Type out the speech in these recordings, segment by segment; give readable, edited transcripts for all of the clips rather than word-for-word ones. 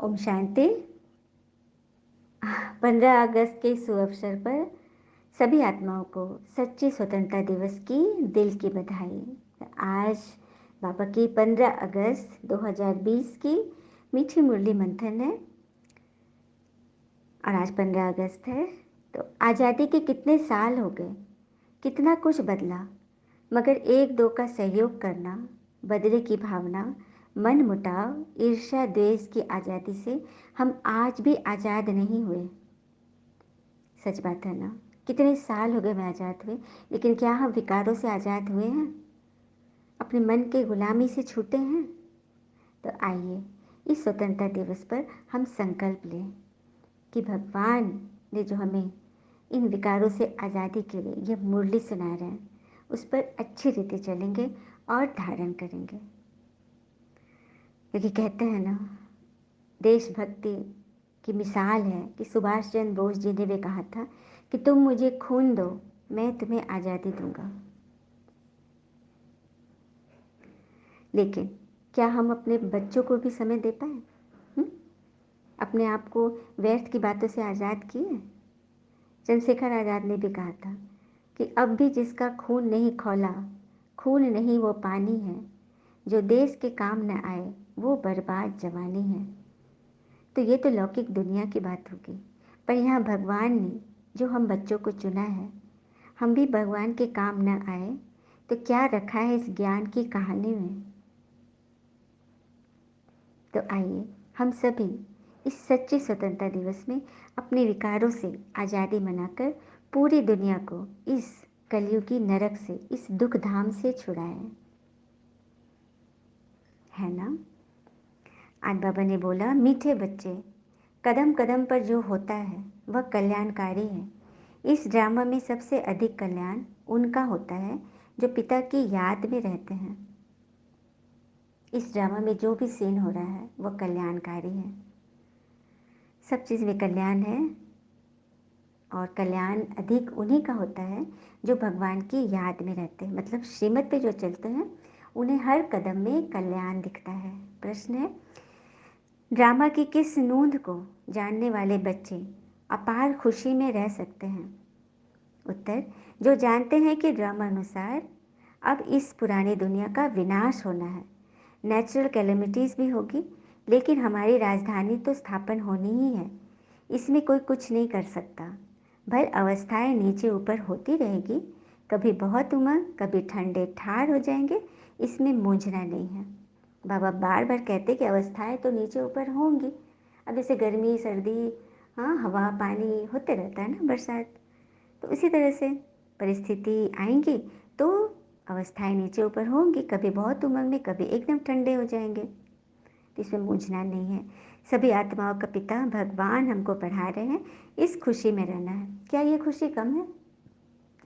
ओम शांति। 15 अगस्त के शुभ अवसर पर सभी आत्माओं को सच्ची स्वतंत्रता दिवस की दिल की बधाई। आज बाबा की 15 अगस्त 2020 की मीठी मुरली मंथन है और आज 15 अगस्त है। तो आज़ादी के कितने साल हो गए, कितना कुछ बदला, मगर एक दो का सहयोग करना, बदले की भावना, मन मुटाव, ईर्ष्या द्वेष की आज़ादी से हम आज भी आज़ाद नहीं हुए। सच बात है ना। कितने साल हो गए मैं आज़ाद हुए, लेकिन क्या हम विकारों से आज़ाद हुए हैं? अपने मन के गुलामी से छूटे हैं? तो आइए इस स्वतंत्रता दिवस पर हम संकल्प लें कि भगवान ने जो हमें इन विकारों से आज़ादी के लिए यह मुरली सुना रहे हैं, उस पर अच्छी रीति चलेंगे और धारण करेंगे। क्योंकि कहते हैं ना, देशभक्ति की मिसाल है कि सुभाष चंद्र बोस जी ने भी कहा था कि तुम मुझे खून दो, मैं तुम्हें आज़ादी दूंगा। लेकिन क्या हम अपने बच्चों को भी समय दे पाए? अपने आप को व्यर्थ की बातों से आज़ाद किए? चंद्रशेखर आज़ाद ने भी कहा था कि अब भी जिसका खून नहीं खौला, खून नहीं वो पानी है, जो देश के काम न आए वो बर्बाद जवानी है। तो ये तो लौकिक दुनिया की बात होगी, पर यहाँ भगवान ने जो हम बच्चों को चुना है, हम भी भगवान के काम न आए तो क्या रखा है इस ज्ञान की कहानी में? तो आइए हम सभी इस सच्चे स्वतंत्रता दिवस में अपने विकारों से आज़ादी मनाकर पूरी दुनिया को इस कलयुगी नरक से, इस दुख धाम से छुड़ाएं। है ना। आज बाबा ने बोला, मीठे बच्चे, कदम कदम पर जो होता है वह कल्याणकारी है। इस ड्रामा में सबसे अधिक कल्याण उनका होता है जो पिता की याद में रहते हैं। इस ड्रामा में जो भी सीन हो रहा है वह कल्याणकारी है। सब चीज़ में कल्याण है और कल्याण अधिक उन्हीं का होता है जो भगवान की याद में रहते हैं, मतलब श्रीमत पे जो चलते हैं उन्हें हर कदम में कल्याण दिखता है। प्रश्न है, ड्रामा की किस नूंद को जानने वाले बच्चे अपार खुशी में रह सकते हैं? उत्तर, जो जानते हैं कि ड्रामा अनुसार अब इस पुरानी दुनिया का विनाश होना है। नेचुरल कैलेमिटीज़ भी होगी, लेकिन हमारी राजधानी तो स्थापन होनी ही है। इसमें कोई कुछ नहीं कर सकता। भर अवस्थाएं नीचे ऊपर होती रहेगी, कभी बहुत उमंग, कभी ठंडे ठार हो जाएंगे, इसमें मूंझना नहीं है। बाबा बार बार कहते कि अवस्थाएं तो नीचे ऊपर होंगी। अब जैसे गर्मी सर्दी, हाँ, हवा पानी होते रहता है ना, बरसात, तो इसी तरह से परिस्थिति आएंगी तो अवस्थाएं नीचे ऊपर होंगी, कभी बहुत उमंग में, कभी एकदम ठंडे हो जाएंगे, तो इसमें मूंझना नहीं है। सभी आत्माओं का पिता भगवान हमको पढ़ा रहे हैं इस खुशी में रहना है। क्या ये खुशी कम है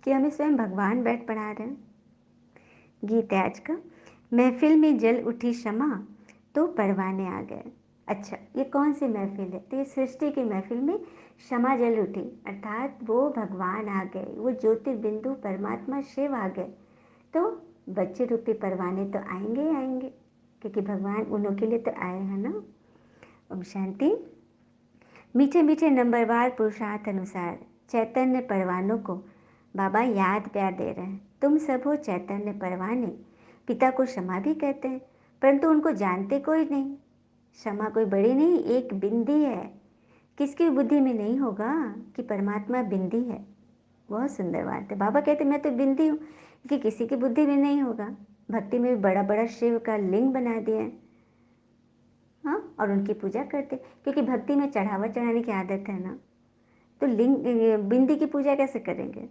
कि हमें स्वयं भगवान बैठ पढ़ा रहे हैं? गीत है आज का, महफिल में जल उठी क्षमा तो परवाने आ गए। अच्छा, ये कौन सी महफिल है? तो ये सृष्टि की महफिल में क्षमा जल उठी, अर्थात वो भगवान आ गए, वो ज्योतिर्बिंदु परमात्मा शिव आ गए। तो बच्चे रूपी परवाने तो आएंगे ही आएंगे, क्योंकि भगवान उन्हों के लिए तो आए हैं ना। ओम शांति। मीठे मीठे नंबरवार पुरुषार्थ अनुसार चैतन्य परवानों को बाबा याद प्यार दे रहे हैं। तुम सब हो चैतन्य परवाने। पिता को क्षमा भी कहते हैं, परंतु उनको जानते कोई नहीं। क्षमा कोई बड़ी नहीं, एक बिंदी है। किसकी बुद्धि में नहीं होगा कि परमात्मा बिंदी है। बहुत सुंदर बात है। बाबा कहते मैं तो बिंदी हूँ, कि किसी की बुद्धि में नहीं होगा। भक्ति में भी बड़ा बड़ा शिव का लिंग बना दिया है, हाँ, और उनकी पूजा करते, क्योंकि भक्ति में चढ़ावा चढ़ाने की आदत है ना, तो लिंग बिंदी की पूजा कैसे करेंगे?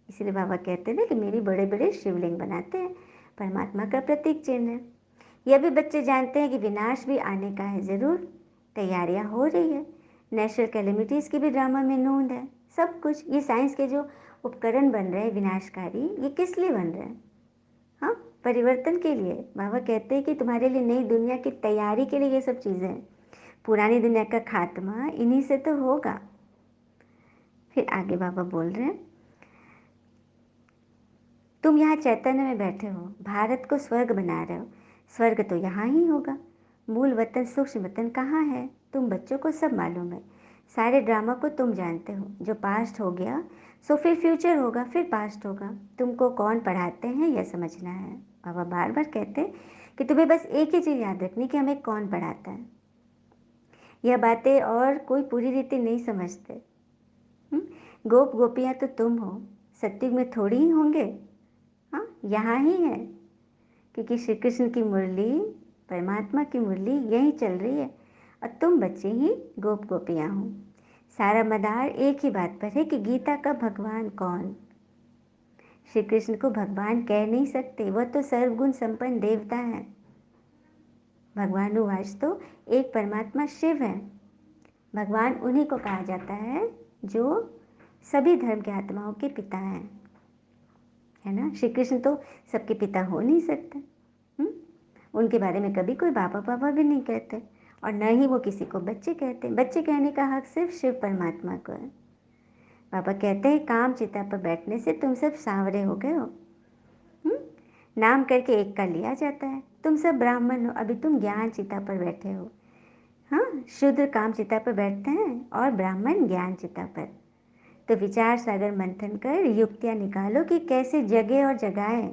इसलिए बाबा कहते हैं ना कि मेरी बड़े बड़े शिवलिंग बनाते हैं, परमात्मा का प्रतीक चिन्ह है। यह भी बच्चे जानते हैं कि विनाश भी आने का है, ज़रूर तैयारियां हो रही है। नेचुरल कैलेमिटीज़ की भी ड्रामा में नूंद है। सब कुछ ये साइंस के जो उपकरण बन रहे हैं विनाशकारी, ये किस लिए बन रहे हैं? हाँ, परिवर्तन के लिए। बाबा कहते हैं कि तुम्हारे लिए नई दुनिया की तैयारी के लिए ये सब चीज़ें हैं। पुरानी दुनिया का खात्मा इन्हीं से तो होगा। फिर आगे बाबा बोल रहे हैं, तुम यहाँ चैतन्य में बैठे हो, भारत को स्वर्ग बना रहे हो। स्वर्ग तो यहाँ ही होगा। मूल वतन सूक्ष्म वतन कहाँ है, तुम बच्चों को सब मालूम है। सारे ड्रामा को तुम जानते हो, जो पास्ट हो गया सो फिर फ्यूचर होगा, फिर पास्ट होगा। तुमको कौन पढ़ाते हैं यह समझना है। बाबा बार बार कहते हैं कि तुम्हें बस एक ही चीज़ याद रखनी कि हमें कौन पढ़ाता है। यह बातें और कोई पूरी रीति नहीं समझते। गोप गोपियाँ तो तुम हो, सत्युग में थोड़ी ही होंगे। हाँ, यहाँ ही है, क्योंकि श्री कृष्ण की मुरली, परमात्मा की मुरली यहीं चल रही है और तुम बच्चे ही गोप गोपियाँ हो। सारा मदार एक ही बात पर है कि गीता का भगवान कौन। श्री कृष्ण को भगवान कह नहीं सकते, वह तो सर्वगुण संपन्न देवता है। भगवानुवाच तो एक परमात्मा शिव है। भगवान उन्हीं को कहा जाता है जो सभी धर्म के आत्माओं के पिता हैं, है ना। श्री कृष्ण तो सबके पिता हो नहीं सकते। उनके बारे में कभी कोई बाबा बाबा भी नहीं कहते और न ही वो किसी को बच्चे कहते। बच्चे कहने का हक सिर्फ शिव परमात्मा को है। बाबा कहते हैं काम चिता पर बैठने से तुम सब सांवरे हो गए हो। नाम करके एक का लिया जाता है। तुम सब ब्राह्मण हो, अभी तुम ज्ञान चिता पर बैठे हो। हाँ, शूद्र काम चिता पर बैठते हैं और ब्राह्मण ज्ञान चिता पर। तो विचार सागर मंथन कर युक्तियाँ निकालो कि कैसे जगे और जगाए।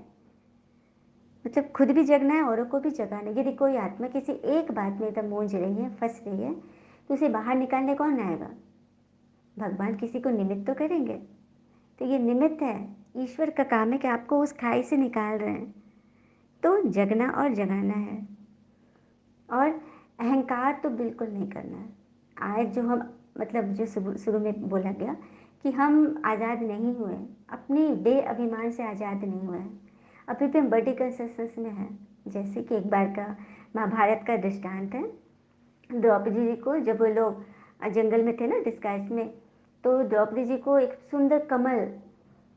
मतलब खुद भी जगना है, औरों को भी जगाना। यदि कोई आत्मा किसी एक बात में एकदम मूंझ रही है, फंस रही है, तो उसे बाहर निकालने कौन आएगा। भगवान किसी को निमित्त तो करेंगे। तो ये निमित्त है, ईश्वर का काम है कि आपको उस खाई से निकाल रहे हैं। तो जगना और जगाना है और अहंकार तो बिल्कुल नहीं करना है। आज जो हम मतलब जो शुरू में बोला गया कि हम आज़ाद नहीं हुए, अपनी दे अभिमान से आज़ाद नहीं हुए हैं, अभी भी हम बॉडी कंसिस्टेंस में हैं। जैसे कि एक बार का महाभारत का दृष्टांत है। द्रौपदी जी को जब वो लोग जंगल में थे ना डिस्गाइज में, तो द्रौपदी जी को एक सुंदर कमल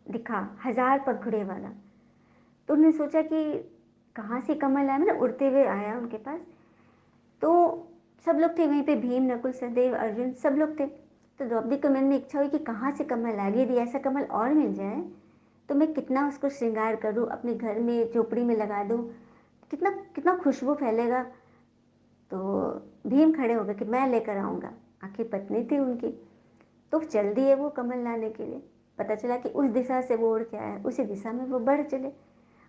दिखा 1000 पंखुड़े वाला। तो उन्होंने सोचा कि कहाँ से कमल आया, मतलब उड़ते हुए आया उनके पास। तो सब लोग थे वहीं पे, भीम नकुल सहदेव अर्जुन सब लोग थे। तो द्रौपदी के मन में इच्छा हुई कि कहाँ से कमल आ गई, यदि ऐसा कमल और मिल जाए तो मैं कितना उसको श्रृंगार करूँ, अपने घर में झोपड़ी में लगा दूँ, कितना कितना खुशबू फैलेगा। तो भीम खड़े हो गए कि मैं लेकर आऊँगा। आखिर पत्नी थी उनकी, तो चल दिए वो कमल लाने के लिए। पता चला कि उस दिशा से वो उड़ के आया, उसी दिशा में वो बढ़ चले।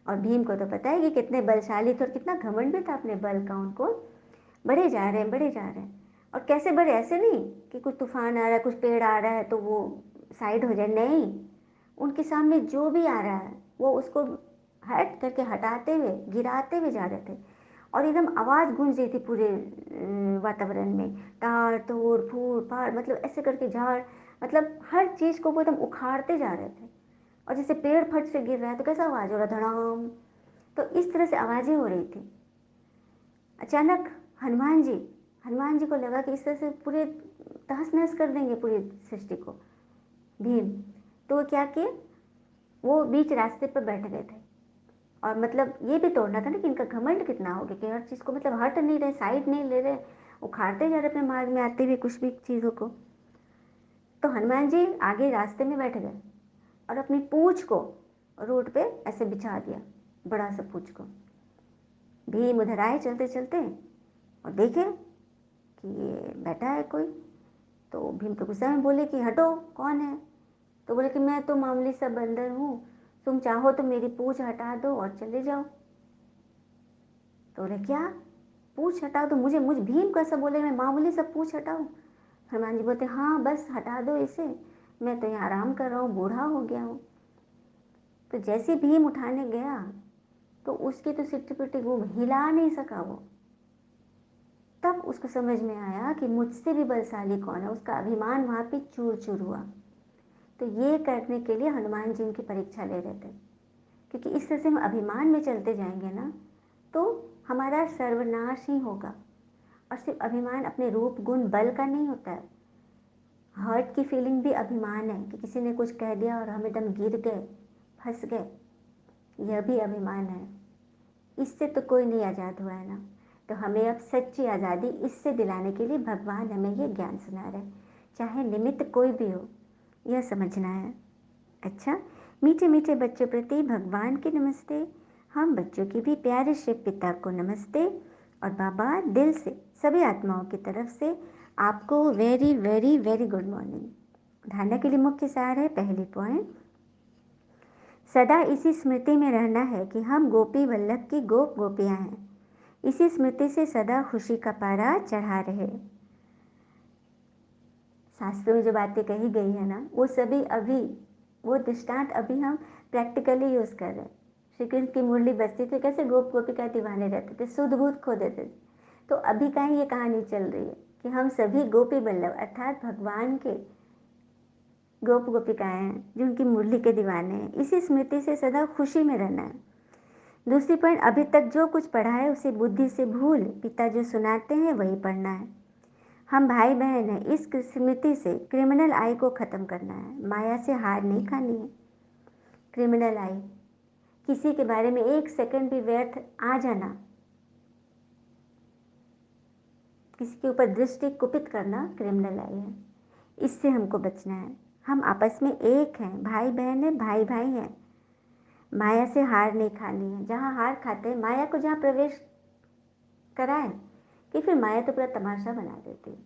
और भीम को तो पता है कि कितने बलशाली थे और कितना घमंड भी था अपने बल का उनको। बढ़े जा रहे हैं, बढ़े जा रहे हैं। और कैसे बढ़े, ऐसे नहीं कि कुछ तूफान आ रहा है, कुछ पेड़ आ रहा है तो वो साइड हो जाए, नहीं। उनके सामने जो भी आ रहा है वो उसको हट करके हटाते हुए गिराते हुए जा रहे थे। और एकदम आवाज़ गूंज रही थी पूरे वातावरण में, तार तोड़ फूट फाड़, मतलब ऐसे करके झाड़, मतलब हर चीज़ को वो एकदम उखाड़ते जा रहे थे। और जैसे पेड़ फट से गिर रहा है तो कैसा आवाज़ हो रहा, धड़ाम। तो इस तरह से आवाज़ें हो रही थी। अचानक हनुमान जी हनुमान जी को लगा कि इस तरह से पूरे तहस नहस कर देंगे पूरी सृष्टि को भीम। तो वो क्या किए, वो बीच रास्ते पर बैठ गए थे। और मतलब ये भी तोड़ना था ना कि इनका घमंड कितना हो गया कि हर चीज़ को मतलब हट नहीं रहे, साइड नहीं ले रहे, उखाड़ते जा रहे अपने मार्ग में आते हुए कुछ भी चीज़ों को। तो हनुमान जी आगे रास्ते में बैठ गए और अपनी पूंछ को रोड पे ऐसे बिछा दिया, बड़ा सा पूंछ को। भीम उधर आए चलते चलते और देखे कि ये बैठा है कोई। तो भीम तो गुस्सा में बोले कि हटो, कौन है। तो बोले कि मैं तो मामूली सा बंदर हूँ, तुम चाहो तो मेरी पूंछ हटा दो और चले जाओ। तो बोले क्या, पूंछ हटाओ? तो मुझ भीम कैसा बोले मैं मामूली सा पूंछ हटाऊँ। हनुमान जी बोलते हाँ बस हटा दो इसे, मैं तो यहाँ आराम कर रहा हूँ, बूढ़ा हो गया हूँ। तो जैसे भीम उठाने गया तो उसकी तो सिट्टी पिट्टी, वो हिला नहीं सका वो। तब उसको समझ में आया कि मुझसे भी बलशाली कौन है। उसका अभिमान वहाँ पे चूर चूर हुआ। तो ये करने के लिए हनुमान जी उनकी परीक्षा ले रहे थे, क्योंकि इस तरह से हम अभिमान में चलते जाएंगे ना तो हमारा सर्वनाश ही होगा। और सिर्फ अभिमान अपने रूप गुण बल का नहीं होता है। हर्ट की फीलिंग भी अभिमान है कि किसी ने कुछ कह दिया और हम एकदम गिर गए, फंस गए, यह भी अभिमान है। इससे तो कोई नहीं आज़ाद हुआ है ना। तो हमें अब सच्ची आज़ादी इससे दिलाने के लिए भगवान हमें ये ज्ञान सुना रहे, चाहे निमित्त कोई भी हो, यह समझना है। अच्छा, मीठे मीठे बच्चों प्रति भगवान की नमस्ते। हम बच्चों की भी प्यारे शिव पिता को नमस्ते। और बाबा दिल से सभी आत्माओं की तरफ से आपको very very very good morning. धारणा के लिए मुख्य सार है, पहली पॉइंट, सदा इसी स्मृति में रहना है कि हम गोपी वल्लभ की गोप गोपियां हैं। इसी स्मृति से सदा खुशी का पारा चढ़ा रहे। शास्त्रों में जो बातें कही गई है ना, वो सभी अभी, वो दृष्टांत अभी हम प्रैक्टिकली यूज कर रहे हैं। श्री कृष्ण की मुरली बजती थी, कैसे गोप गोपिका दीवाने रहते थे, सुध बुध खो देते थे। तो अभी का ये कहानी चल रही है कि हम सभी गोपी वल्लभ अर्थात भगवान के गोप गोपिकाएं हैं जो उनकी मुरली के दीवाने हैं। इसी स्मृति से सदा खुशी में रहना है। दूसरी पॉइंट, अभी तक जो कुछ पढ़ा है उसे बुद्धि से भूल पिता जो सुनाते हैं वही पढ़ना है। हम भाई बहन हैं, इस स्मृति से क्रिमिनल आई को ख़त्म करना है। माया से हार नहीं खानी है। क्रिमिनल आई, किसी के बारे में एक सेकंड भी व्यर्थ आ जाना, किसी के ऊपर दृष्टि कुपित करना क्रिमिनल आई है। इससे हमको बचना है। हम आपस में एक हैं, भाई बहन है, भाई भाई हैं। माया से हार नहीं खानी है। जहाँ हार खाते हैं, माया को जहाँ प्रवेश कराए कि फिर माया तो पूरा तमाशा बना देती है।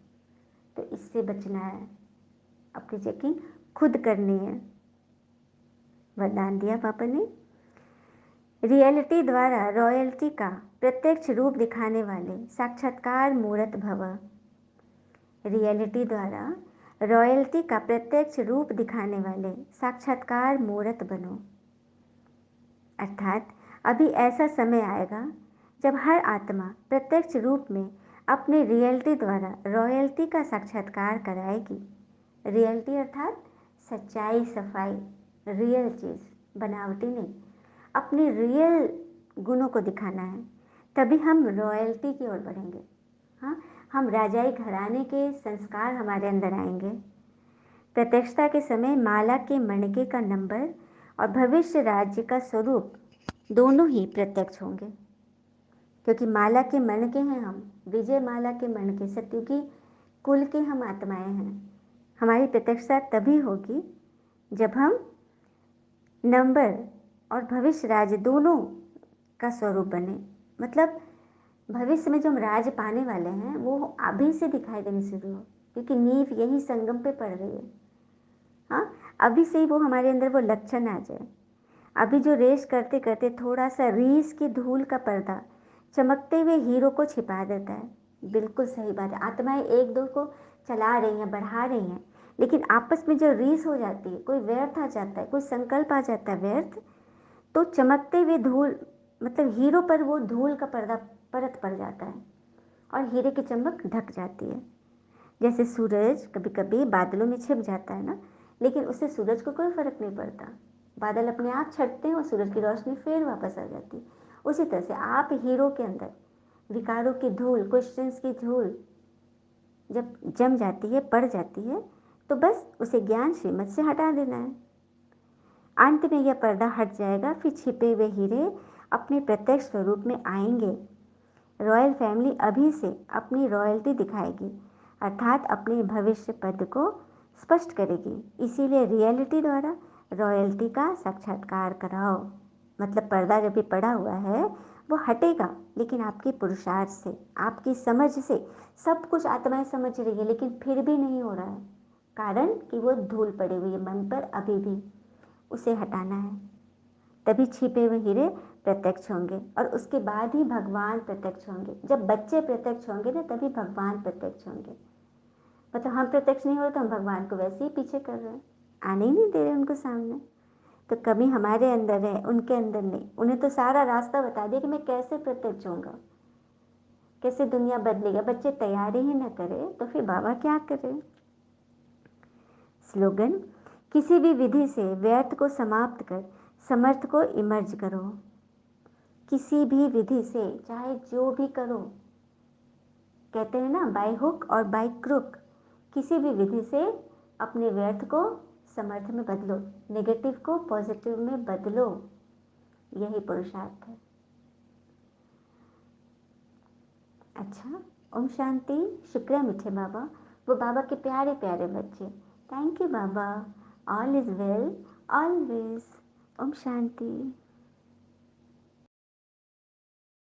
तो इससे बचना है। अपनी चेकिंग खुद करनी है। वरदान दिया पापा ने, रियलिटी द्वारा रॉयल्टी का प्रत्यक्ष रूप दिखाने वाले साक्षात्कार मूर्त भव। रियलिटी द्वारा रॉयल्टी का प्रत्यक्ष रूप दिखाने वाले साक्षात्कार मूर्त बनो। अर्थात अभी ऐसा समय आएगा जब हर आत्मा प्रत्यक्ष रूप में अपने रियलिटी द्वारा रॉयल्टी का साक्षात्कार कराएगी। रियलिटी अर्थात सच्चाई, सफाई, रियल चीज़, बनावटी नहीं, अपने रियल गुणों को दिखाना है। तभी हम रॉयल्टी की ओर बढ़ेंगे। हाँ, हम राजाई घराने के संस्कार हमारे अंदर आएंगे। प्रत्यक्षता के समय माला के मणके का नंबर और भविष्य राज्य का स्वरूप दोनों ही प्रत्यक्ष होंगे, क्योंकि माला के मणके हैं हम, विजय माला के मणके, सत्युगी कुल के हम आत्माएं हैं। हमारी प्रत्यक्षता तभी होगी जब हम नंबर और भविष्य राज्य दोनों का स्वरूप बने। मतलब भविष्य में जो हम राज पाने वाले हैं वो अभी से दिखाई देनी शुरू हो, क्योंकि नींव यही संगम पे पड़ रही है। हाँ, अभी से ही वो हमारे अंदर वो लक्षण आ जाए। अभी जो रेस करते करते थोड़ा सा रीस की धूल का पर्दा चमकते हुए हीरो को छिपा देता है। बिल्कुल सही बात है। आत्माएं एक दो को चला रही हैं, बढ़ा रही हैं, लेकिन आपस में जो रीस हो जाती है, कोई व्यर्थ आ जाता है, कोई संकल्प आ जाता है व्यर्थ, तो चमकते हुए धूल, मतलब हीरो पर वो धूल का पर्दा परत पड़ जाता है और हीरे की चमक ढक जाती है। जैसे सूरज कभी कभी बादलों में छिप जाता है ना, लेकिन उससे सूरज को कोई फर्क नहीं पड़ता। बादल अपने आप छटते हैं और सूरज की रोशनी फिर वापस आ जाती है। उसी तरह से आप हीरो के अंदर विकारों की धूल, क्वेश्चंस की धूल जब जम जाती है, पड़ जाती है, तो बस उसे ज्ञान श्रीमत से हटा देना है। अंत में यह पर्दा हट जाएगा, फिर छिपे हुए हीरे अपने प्रत्यक्ष स्वरूप में आएंगे। रॉयल फैमिली अभी से अपनी रॉयल्टी दिखाएगी, अर्थात अपने भविष्य पद को स्पष्ट करेगी। इसीलिए रियलिटी द्वारा रॉयल्टी का साक्षात्कार कराओ। मतलब पर्दा जब भी पड़ा हुआ है वो हटेगा, लेकिन आपके पुरुषार्थ से, आपकी समझ से। सब कुछ आत्माएं समझ रही है, लेकिन फिर भी नहीं हो रहा है, कारण कि वो धूल पड़ी हुई है मन पर अभी भी। उसे हटाना है, तभी छिपे हुए हीरे प्रत्यक्ष होंगे और उसके बाद ही भगवान प्रत्यक्ष होंगे। जब बच्चे प्रत्यक्ष होंगे ना, तभी भगवान प्रत्यक्ष होंगे। मतलब हम प्रत्यक्ष नहीं हो रहे तो हम भगवान को वैसे ही पीछे कर रहे हैं, आने ही नहीं दे रहे उनको सामने। तो कमी हमारे अंदर है, उनके अंदर नहीं। उन्हें तो सारा रास्ता बता दिया कि मैं कैसे प्रत्यक्ष होऊंगा, कैसे दुनिया बदलेगा। बच्चे तैयारी ही ना करें तो फिर बाबा क्या करें। स्लोगन, किसी भी विधि से व्यर्थ को समाप्त कर समर्थ को इमर्ज करो। किसी भी विधि से, चाहे जो भी करो, कहते हैं ना बाय हुक और बाय क्रुक, किसी भी विधि से अपने व्यर्थ को समर्थ में बदलो, नेगेटिव को पॉजिटिव में बदलो। यही पुरुषार्थ है। अच्छा, ओम शांति। शुक्रिया मीठे बाबा, वो बाबा के प्यारे प्यारे बच्चे। थैंक यू बाबा। All is well always. Om Shanti.